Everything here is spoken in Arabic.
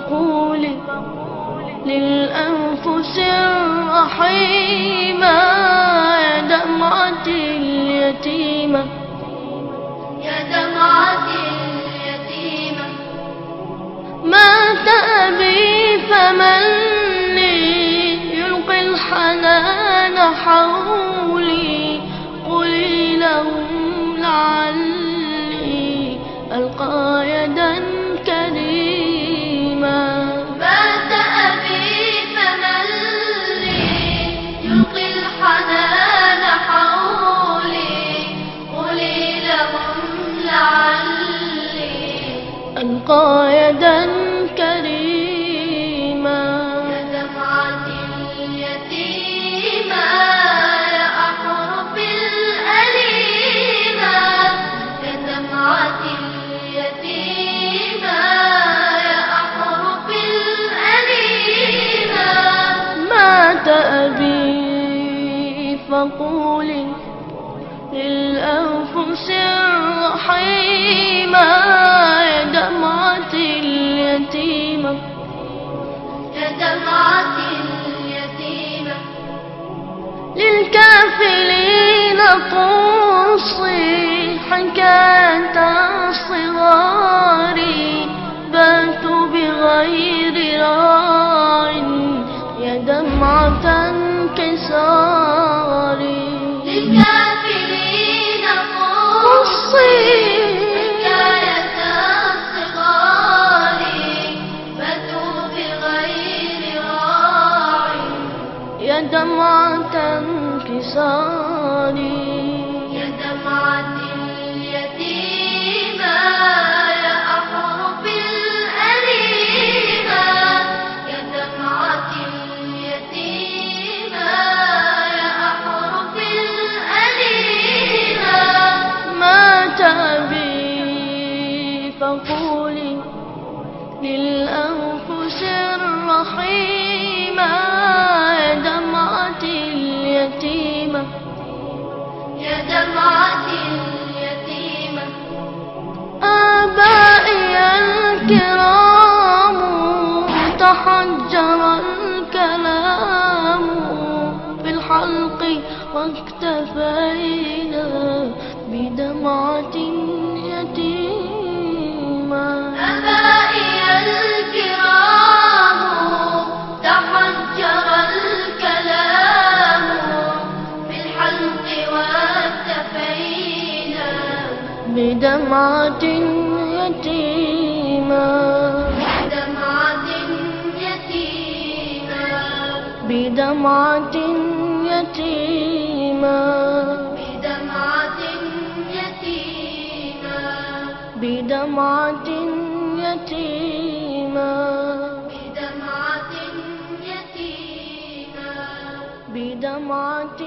فقولي للأنفس الرحيمة يا دمعة اليتيمة يا دمعة اليتيمة مات أبي فمن لي يلقي الحنان حولي قولي لهم لعلي ألقى يدا كريمة مات أبي فمن لي يلقي الحنان حولي قولي لهم لعلي ألقى يدا كريمة يا دمعة اليتيمة يا أحرف الأليمة يا دمعة اليتيمة يا أحرف الأليمة مات أبي فقولي للأنفس الرحيمة يا دمعة اليتيمة يا دمعة اليتيمة للكافلين قصي حكاية صغاري باتوا بغير راع يا دمعة انكساري للكافرين قصي حكاية الصغار باتوا بغير راع يا دمعة انكساري يا دمعة اليتيمة يا أحرف الأليمة يا دمعة اليتيمة يا أحرف الأليمة مات أبي فقولي للأنفس الرحيمة يا دمعة اليتيمة يا دمعة اليتيمة آبائي الكرام تحجر الكلام في الحلق واكتفينا بدمعة يتيمة آبائي الكرام تحجر الكلام بالحلق واكتفينا بدمعة يتيمة بدمعة يتيمة بدمعة يتيمة بدمعة يتيمة بدمعة يتيمة بدمعة يتيمة بدمعة